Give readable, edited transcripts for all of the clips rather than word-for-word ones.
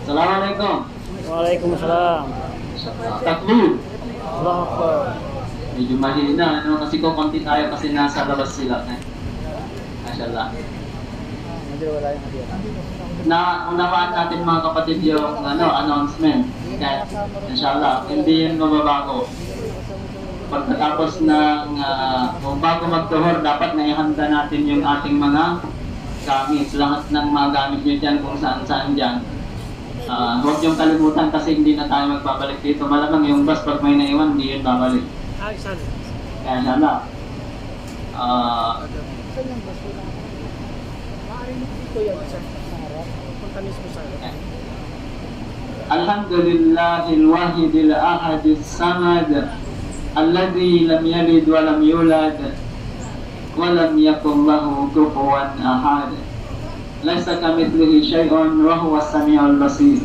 Assalamualaikum. Waalaikumsalam. Takbir. Allahu Akbar. Medyo mahina, ano? Kasi kung konti tayo kasi nasa labas sila. Masyaallah. Medyo wala yung hadiah. Unawaan natin mga kapatid yung announcement. Kaya, inshallah, hindi yun mababago. Pagkatapos ng kung bago magtuhor, dapat naihanda natin yung ating mga gamit. Lahat ng mga gamit nyo dyan, kung saan-saan dyan. Huwag yung kalimutan kasi hindi na tayo magbabalik dito. Malamang yung bus pag may naiwan, hindi yun babalik. Kaya inshallah. Alhamdulillahil wahidil ahadis samad alladhi lam yalid wa lam yulad wa lam yakul lahu kufuwan ahad. Laisa kamitslihi syai'un wa huwas samiul basir.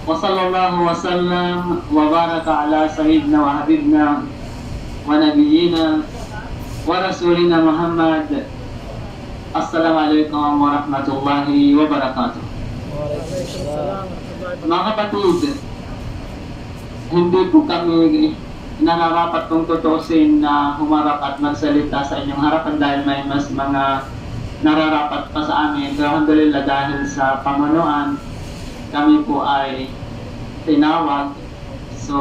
Wa sallallahu wa sallam wa baraka ala sayyidina wa habibna wa nabiyyina wa rasulina Muhammad. Assalamualaikum warahmatullahi wabarakatuh. Mga kapatid, hindi po kami nararapat kong tutusin na humarap at magsalita sa inyong harapan dahil may mas mga nararapat pa sa amin. Pero alhamdulillah, dahil sa pamunuan, kami po ay tinawag. So,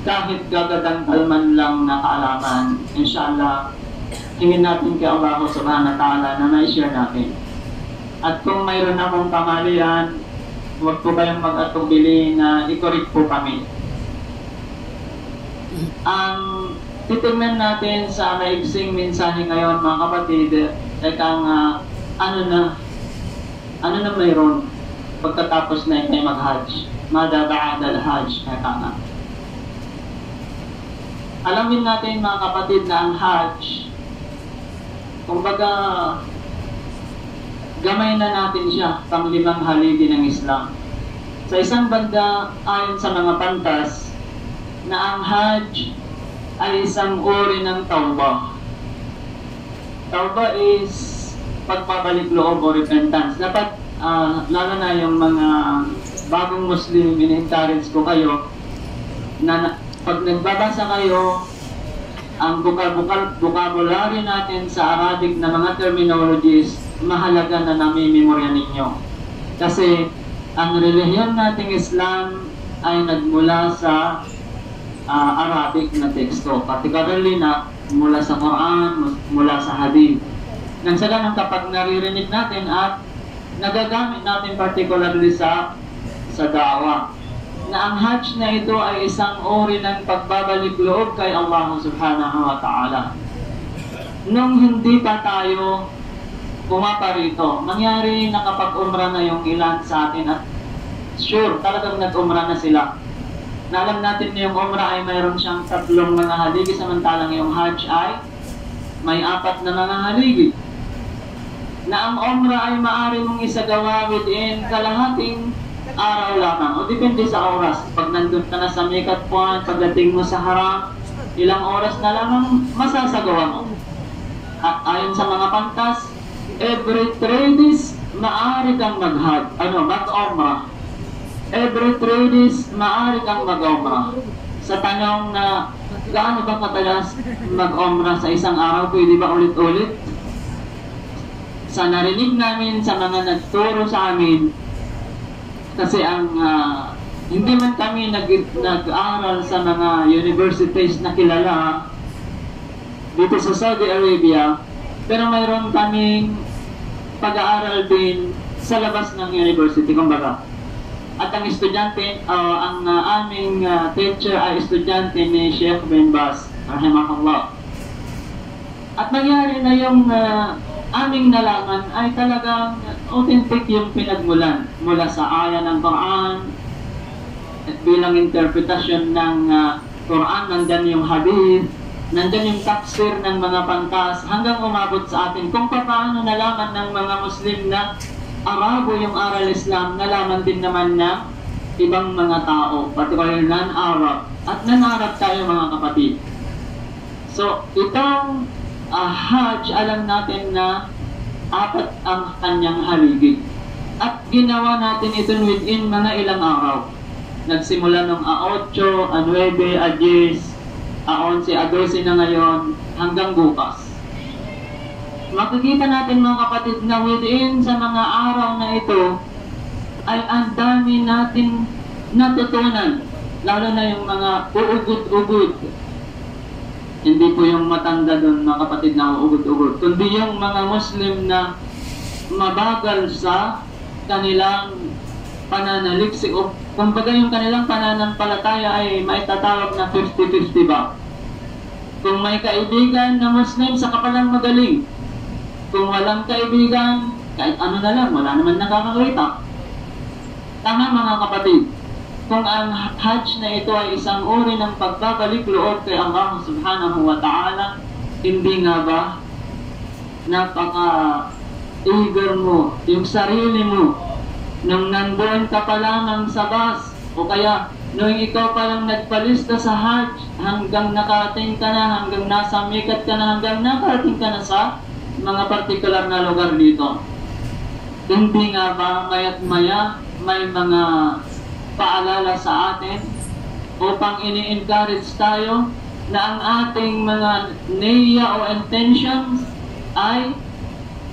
kahit gagadang kalman lang na kaalaman, inshallah, hingin natin kay Allah subhanahu wa ta'ala na ma-share natin. At kung mayroon akong kamalian, huwag po kayong mag-atubili na i-correct po kami. Ang titignan natin sa maigsing mensahe ngayon mga kapatid, ano na mayroon pagkatapos na tayo mag-hajj. Mada ba'da al-hajj, alamin natin mga kapatid na ang hajj, kumbaga gamay na natin siya pang 5 haligi ng Islam. Sa isang banda, ayon sa mga pantas, na ang hajj ay isang uri ng tawbah. Tawbah is pagpabalik loob o repentance. Dapat, lalo na yung mga bagong Muslim, in-encourage ko kayo na pag nagbabasa kayo, ang vocabulary natin sa Arabic na mga terminologies, mahalaga na namimemorya ninyo. Kasi ang relihiyon nating Islam ay nagmula sa Arabic na teksto, particularly na mula sa Quran, mula sa Hadith. Nang sa ganun, kapag naririnig natin at nagagamit natin particularly sa da'wa, na ang hajj na ito ay isang uri ng pagbabalik loob kay Allah subhanahu wa ta'ala. Nung hindi pa tayo pumaparito, nangyari na kapag umrah na yung ilan sa atin at sure, talagang nag-umrah na sila. Na alam natin na yung umrah ay mayroon siyang 3 mga haligi, samantalang yung hajj ay may 4 na mga haligi. Na ang umrah ay maaari mong isagawa within kalahating araw lamang. O depende sa oras. Pag nandun ka na sa mikat point, pagdating mo sa haram, ilang oras na lamang masasagawa mo. At ayon sa mga pantas, every 3 days, maaari kang mag-umrah. Every 3 days, maaari kang mag-umrah. Sa tanong na, gaano ba katalas mag-umrah sa isang araw? Pwede ba ulit-ulit? Sa narinig namin, sa mga nagturo sa amin, kasi hindi man kami nag-aaral sa mga universities na kilala dito sa Saudi Arabia, pero mayroon kaming pag-aaral din sa labas ng university, kumbaga. At ang estudyante, ang aming teacher ay estudyante ni Sheikh bin Baz, rahimahullah. At nangyari na yung aming nalaman ay talagang authentic yung pinagmulan mula sa aya ng Quran at bilang interpretasyon ng Quran, nandyan yung hadith, nandyan yung tafsir ng mga pantas, hanggang umabot sa atin kung paano nalaman ng mga Muslim na Arabo yung aral Islam, nalaman din naman na ibang mga tao, particularly non-Arab. At non-Arab tayo mga kapatid. So, itong Hajj, alam natin na apat ang kanyang haligi. At ginawa natin ito within mga ilang araw. Nagsimula nung A8, A9, A10, A11, A12 na ngayon, hanggang bukas. Makikita natin mga kapatid na within sa mga araw na ito, ay ang dami natin natutunan. Lalo na yung mga uugod-ugod. Hindi po yung matanda doon mga kapatid na uugod-ugod, kundi yung mga Muslim na mabagal sa kanilang pananaliksik o kumbaga yung kanilang pananampalataya ay maitatawag na 50-50 ba? Kung may kaibigan na Muslim, saka palang magaling. Kung walang kaibigan, kahit ano na lang, wala naman nakakakita. Tama mga kapatid, kung ang Hajj na ito ay isang uri ng pagbabalik loob kay Allah subhanahu wa ta'ala, hindi nga ba napaka-eager mo, yung sarili mo, nung nandoon ka pa lamang sa bus, o kaya nung ikaw pa lang nagpalista sa Hajj, hanggang nakarating ka na, hanggang nasa mikat ka na, hanggang nakarating ka na sa mga partikular na lugar dito. Hindi nga ba maya't maya may mga paalala sa atin upang ini-encourage tayo na ang ating mga niya o intentions ay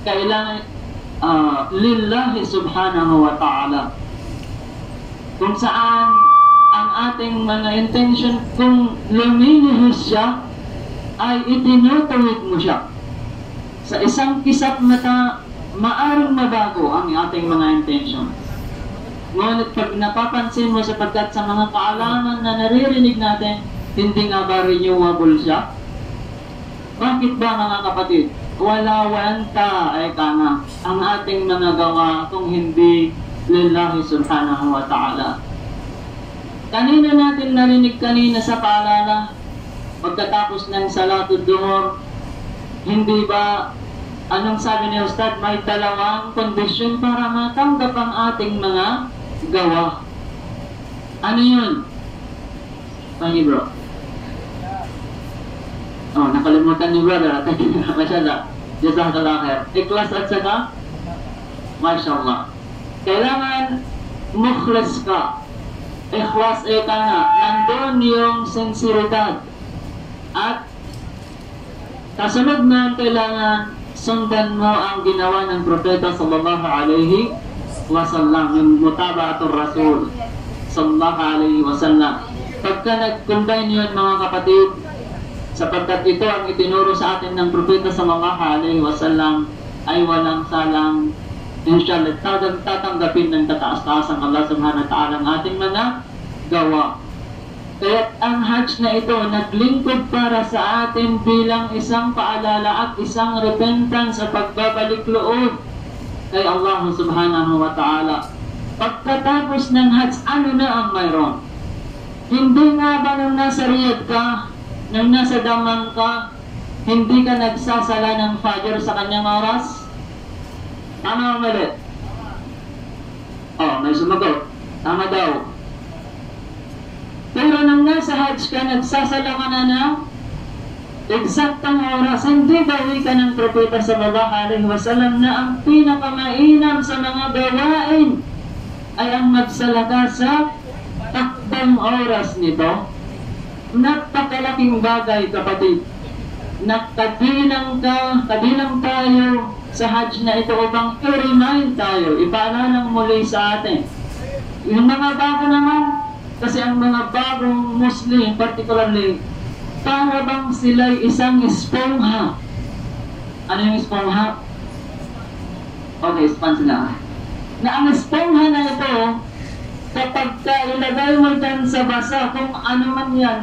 kailangan lillahi subhanahu wa ta'ala. Kung saan ang ating mga intention, kung lumilihis siya, ay itinutuwid mo siya. Sa isang kisap mata, maaring mabago ang ating mga intention. Ngunit pag napapansin mo sapagkat sa mga kaalaman na naririnig natin, hindi nga ba renewable siya? Bakit ba mga kapatid? Wala wanta ay kana ang ating mga gawa kung hindi lillahi subhanahu wa ta'ala. Kanina natin narinig kanina sa paalala, pagkatapos ng salatud duhur, hindi ba, anong sabi ni Ustad, may dalawang kondisyon para matanggap ang ating mga gawa. Ano yun? Pangi bro? Oh, nakalimutan ni brother. Masyada. Jazakallah khair. Ikhlas at saka? Mashallah. Kailangan mukhlas ka. Ikhlas ka na. Nandun yung sinseridad. At kasunod na kailangan sundan mo ang ginawa ng Propeta sallallahu alaihi wasallam, yung mutaba'atul Rasul sallallahu alaihi wasallam. Pagka nag-combine yun mga kapatid, sapagkat ito ang itinuro sa atin ng Propeta sallallahu alaihi wasallam, ay walang salang inshallah tatanggapin ng kataas-taasang Allah subhanahu wa ta'ala ang ating mga gawa. Kaya ang Hajj na ito naglingkod para sa atin bilang isang paalala at isang repentance sa pagbabalik loob kay Allah subhanahu wa ta'ala. Pagkatapos ng Hajj, ano na ang mayroon? Hindi nga ba nung nasa Riyadh ka, nung nasa Daman ka, hindi ka nagsasala ng Fajr sa kanyang oras? Tama o mali? Oh, may sumagot. Tama daw. Pero nung nasa Hajj ka, nagsasala ka na ng eksaktang oras. Hindi ba ka ng Propeta sallallahu alaihi wasallam na ang pinakamainam sa mga gawain ay ang magsala ka sa takdang oras nito? Napakalaking bagay kapatid. Nakabilang tayo sa Hajj na ito upang i-remind tayo, ipaalala muli sa atin. Yung mga bago naman, kasi ang mga bagong Muslim, particularly, para bang sila'y isang esponha. Ano yung esponha? Okay, sponge na. Na ang esponha na ito, kapag ilagay mo dyan sa basa, kung ano man yan,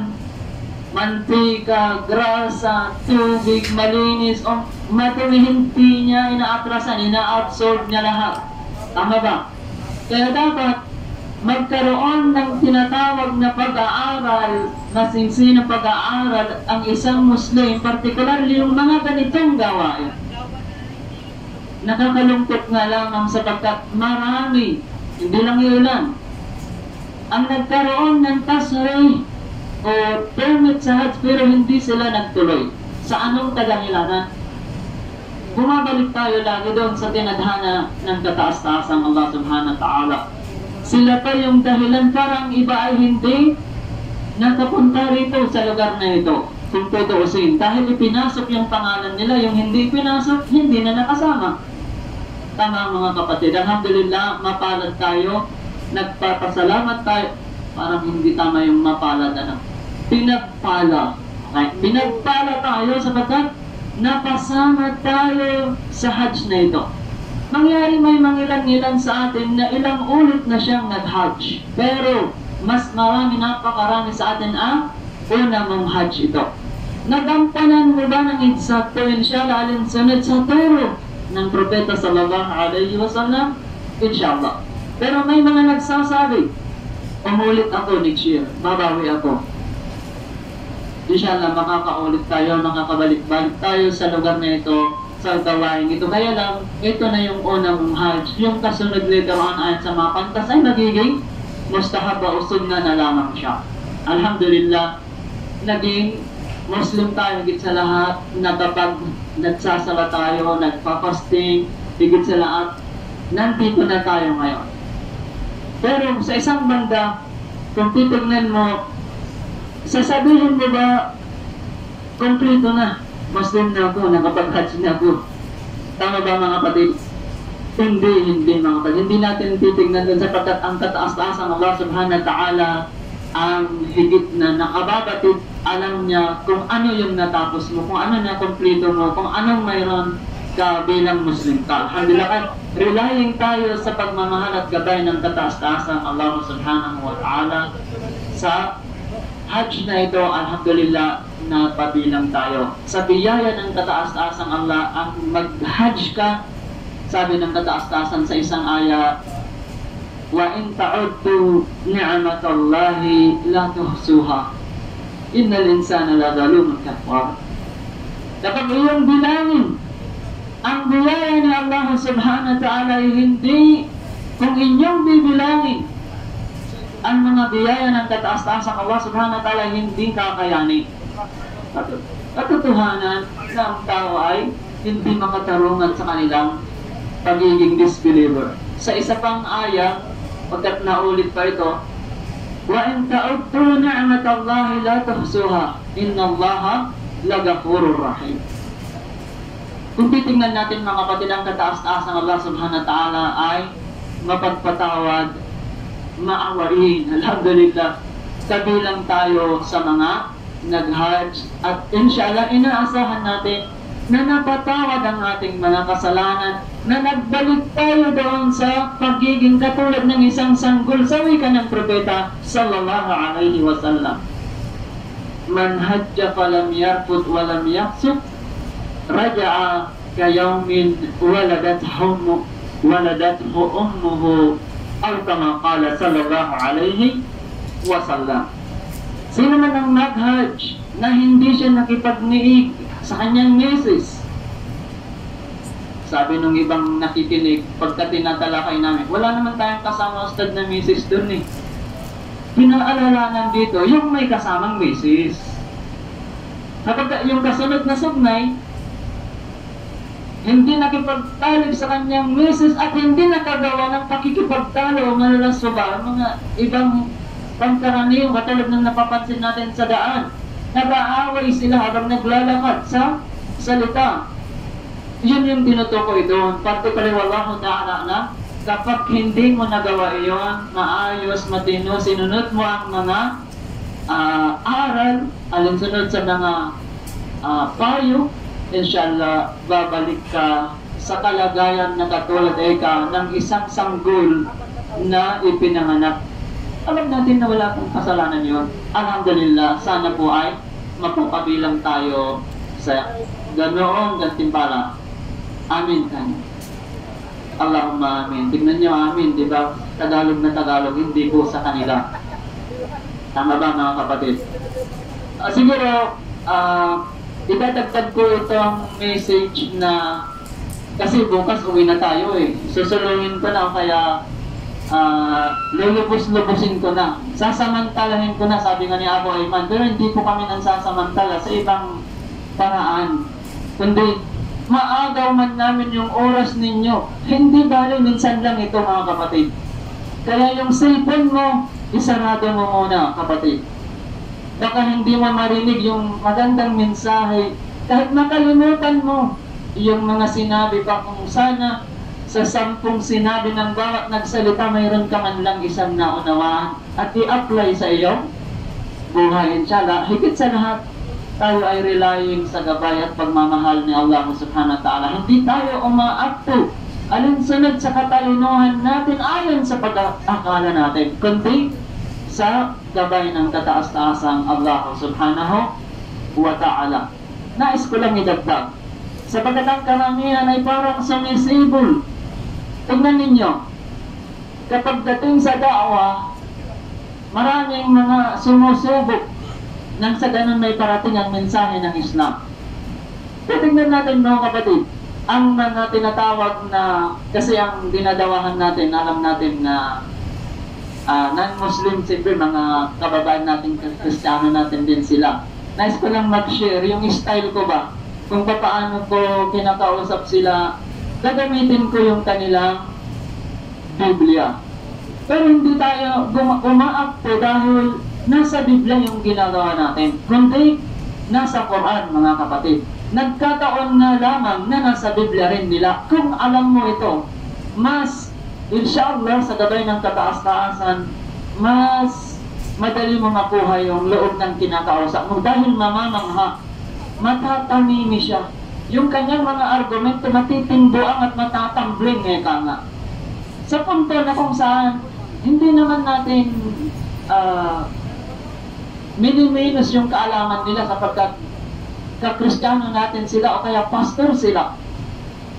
mantika, grasa, tubig, malinis, o matumihinti niya, inaatrasan, ina-absorb niya lahat. Tama ba? Kaya dapat magkaroon ng tinatawag na pag-aaral, masinsinang pag-aaral ang isang Muslim, particularly yung mga ganitong gawain. Nakakalungkot nga lamang sapagkat marami, hindi lang ilan, ang nagkaroon ng tasrih o permit sa Hajj pero hindi sila nagtuloy. Sa anong kadahilanan? bumabalik tayo lagi doon sa tinadhana ng kataas-taasang Allah subhanahu wa ta'ala. Sila pa yung dahilan parang iba ay hindi nakapunta rito sa lugar na ito. Kung tutuusin, dahil ipinasok yung pangalan nila, yung hindi pinasok, hindi na nakasama. Tama mga kapatid, alhamdulillah, mapalad tayo, nagpapasalamat tayo, parang hindi tama yung mapalad, pinagpala. Okay? Pinagpala tayo sapagkat napasama tayo sa Hajj na ito. Mangyari may mangilan-ngilan sa atin na ilang ulit na siyang nag-Hajj. Pero mas marami, napakarami sa atin ang una mong Hajj ito. Nagampanan mo ba ng eksakto inshallah alinsunod sa turo ng Propeta sallallahu alaihi wasallam? Inshallah. Pero may mga nagsasabi, umulit ako next year, babawi ako. Inshallah, makakaulit tayo, makakabalik-balik tayo sa lugar na ito, sa gawain ito. Kaya lang, ito na yung unang Hajj. Yung kasunod later on ayon sa mga pantas ay magiging mustahab o sunnah na lamang siya. Alhamdulillah, naging Muslim tayo higit sa lahat na kapag nagsasala tayo, nagpa-fasting, higit sa lahat, nandito na tayo ngayon. Pero sa isang banda, kung titignan mo, sasabihin mo ba, kompleto na, Muslim na ako, nakapag-Hajj na ako. Tama ba mga kapatid? Hindi mga kapatid. Hindi natin titignan dun sapagkat ang kataas-taasang Allah subhanahu wa ta'ala ang higit na nakababatid, alam niya kung ano yung natapos mo, kung ano na kompleto mo, kung anong mayroon ka bilang Muslim ka. Alhamdulillah, relying tayo sa pagmamahal at gabay ng kataas-taasang Allah subhanahu wa ta'ala sa Hajj na ito. Alhamdulillah, napabilang tayo. Sa biyaya ng kataas-taasang Allah, ang mag-Hajj ka, sabi ng kataas-taasan sa isang aya, wa in ta'uddu ni'matallahi la tuhsuha innal insana la zalumun kafar. Kapag iyong bilangin ang biyaya ni Allah subhanahu wa ta'ala ay hindi, kung inyong bibilangin ang mga biyaya ng kataas-taasang Allah subhanahu wa ta'ala hindi kakayanin. Katotohanan na ang tao ay hindi makatarungan sa kanilang pagiging disbeliever. Sa isa pang aya, pagkat naulit pa ito, wa in ta'uddu ni'matallahi la tuhsuha innallaha lagafurur rahim. Kung titingnan natin mga kapatid, ang kataas-taasang Allah subhanahu wa ta'ala ay mapagpatawad, maawain. Alhamdulillah, kabilang tayo sa mga nag-Hajj at inshallah inaasahan natin na napatawad ang ating mga kasalanan, na nagbalik tayo doon sa pagiging katulad ng isang sanggol sa wika ng Propeta sallallahu alaihi wasallam. Man hajja falam yarfud walam yaqsud raja'a kayawmin waladathu ummuhu aw kama qala sallallahu alaihi wasallam. Sino man ang nag-Hajj na hindi siya nakipagniig sa kanyang misis, sabi nung ibang nakikinig, pagka tinatalakay namin, wala naman tayong kasama ustad na misis dun eh. Pinaalalanan dito, yung may kasamang misis. Kapag yung kasunod na sugnay, hindi nakipagtalib sa kanyang misis at hindi nakagawa ng pakikipagtalo o malalaswa, mga ibang pangkaraniyo, katulad ng napapansin natin sa daan, nag-aaway sila habang naglalakad sa salita. Yun yung tinutukoy doon. Particularly, wallahu ta'ala na kapag hindi mo nagawa iyon, maayos, matino, sinunod mo ang mga aral, alinsunod sa mga payo, inshallah, babalik ka sa kalagayan na katulad ka ng isang sanggol na ipinanganak. Alam natin na wala pong kasalanan yun. Alhamdulillah, sana po ay mapapabilang tayo sa ganoong gantimpala. Amin tayo. Allahumma amin. Tignan nyo, amin, di ba? Tagalog na Tagalog, hindi po sa kanila. Tama ba mga kapatid? Siguro, idadagdag ko itong message na kasi bukas uwi na tayo eh. Susulungin ko na kaya lulubos-lubusin ko na. Sasamantalahin ko na, sabi nga ni Abu Ayman. Pero hindi po kami nang sasamantala sa ibang paraan. Kundi maagaw man namin yung oras ninyo. Hindi bali, minsan lang ito mga kapatid. Kaya yung cellphone mo, isarado mo muna kapatid. Baka hindi mo marinig yung magandang mensahe. Kahit makalimutan mo yung mga sinabi pa, kung sana sa 10 sinabi ng bawat nagsalita, mayroon ka man lang isang naunawaan at i-apply sa iyong buhay. Inshallah, higit sa lahat, tayo ay relying sa gabay at pagmamahal ni Allah subhanahu wa ta'ala. Hindi tayo umaakto alinsunod sa katalinuhan natin ayon sa pag-akala natin, kundi sa gabay ng kataas-taasang Allah subhanahu wa ta'ala. Nais ko lang idagdag, sapagkat ang karamihan ay parang sumisibol. Tingnan ninyo, kapag dating sa da'wa, maraming mga sumusubok nang sa ganun may parating ang mensahe ng Islam. Tingnan natin mga kapatid, ang mga tinatawag na, kasi ang dinadawahan natin, alam natin na non-Muslim, siyempre mga kababayan natin, Kristiyano natin din sila. Nais ko lang mag-share yung style ko ba, kung paano ko kinakausap sila. Gagamitin ko yung kanilang Biblia. Pero hindi tayo umaakto dahil nasa Biblia yung ginagawa natin, kundi nasa Quran mga kapatid. Nagkataon nga lamang na nasa Biblia rin nila. Kung alam mo ito, mas, inshallah, sa gabay ng kataas-taasan, mas madali mo makuha yung loob ng kinakausap mo dahil mamamangha, matatamimi siya. Yung kanyang mga argumento matitimbuang at matatambling nga. Sa punto na kung saan hindi naman natin miniminus yung kaalaman nila sapagkat ka-Kristiyano natin sila o kaya pastor sila.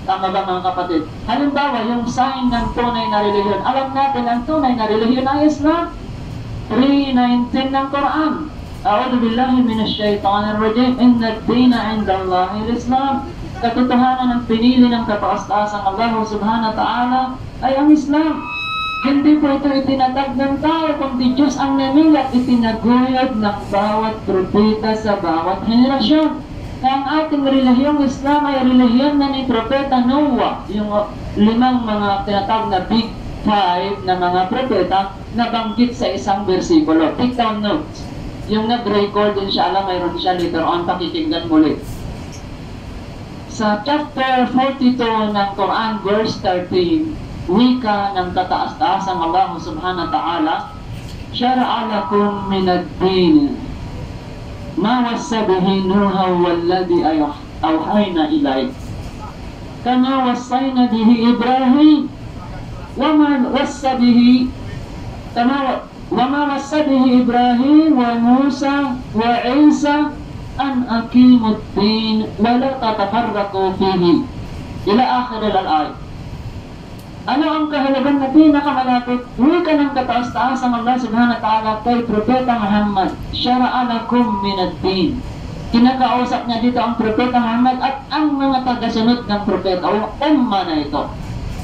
Tama ba mga kapatid? Halimbawa, yung sign ng tunay na relihiyon. Alam natin ang tunay na relihiyon ay Islam. 3:19 ng Quran. A'udhu billahi minasyaitanir rajim. Inna ad-dina 'inda Allahi al-Islam. Katotohanan ng pinili ng kataas-taasang Allah subhanahu wa ta'ala ay ang Islam. Hindi po ito itinatag ng tao, kundi Diyos ang namili at itinaguyod ng bawat propeta sa bawat henerasyon. Kaya ang ating relihiyong Islam ay relihiyon na ni Propeta Noah, yung 5 mga tinatawag na Big 5 na mga propeta na banggit sa isang versikulo. Take down notes. Yung nag-record din siya, alam, mayroon siya later on, pakikinggan muli. Sa chapter 42 ng Quran, verse 13, wika ng kataas-taasang Allah subhanahu wa ta'ala, syara'a lakum min ad-din ma wassa bihi Nuha walladhi awhayna ilayk kama wassayna bihi Ibrahim wama wassa bihi Ibrahim wa Musa wa Isa an aqimud din wa la tatafarraqu fihi ila akhir al-ayat. Ano ang kahalagan na pinakamalapit? Wika ng kataas-taasang Allah subhanahu wa ta'ala kay Propeta Muhammad, syara'a lakum min ad-din. Kinakausap niya dito ang Propeta Muhammad at ang mga tagasunod ng Propeta o umma na ito.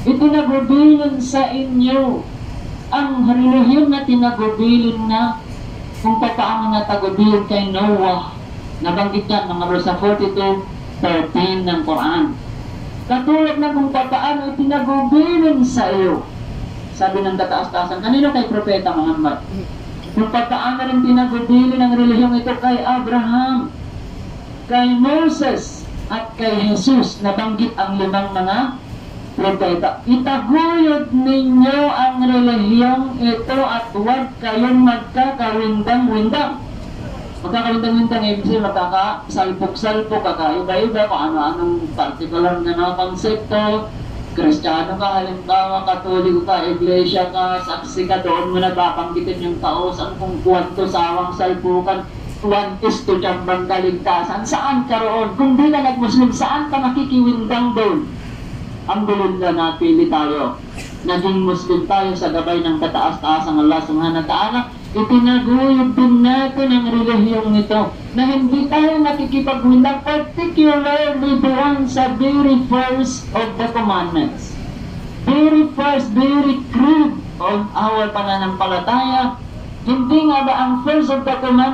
Itinagubilin sa inyo ang relihiyon na tinagubilin na kung paano na tagubilin kay Noah. Nabanggit yan ng sa 42:13 ng Quran. Katulad na kung paano itinagubilin sa iyo. Sabi ng kataas-taasan, kanino kay Propeta Muhammad? Kung paano rin tinagubilin ang relihiyong ito kay Abraham, kay Moses, at kay Jesus, nabanggit ang 5 mga propeta. Itaguyod ninyo ang relihiyong ito at huwag kayong magkakawindang-windang. Magkakawindang-windang, ibig sabihin magkakasalpok-salpok, kakaiba-iba, kung ano-anong particular na mga konsepto. Kristiyano ka, halimbawa, Katoliko ka, Iglesia ka, saksi ka, doon mo napapanggitin yung kausan kung kuwanto sawang salpukan, kuwantis to tiyambang kaligtasan. Saan ka roon? Kung di ka nag-Muslim, saan ka makikiwindang doon? Ang dulod na napili tayo. Naging Muslim tayo sa gabay ng kataas-taasang Allah subhanahu wa ta'ala. Itinaguyod din natin ang relihiyong ito na hindi tayo nakikipagwindang, particularly doon sa very first of the commandments. Very first, very creed of our pananampalataya. Hindi nga ba ang first of the commandments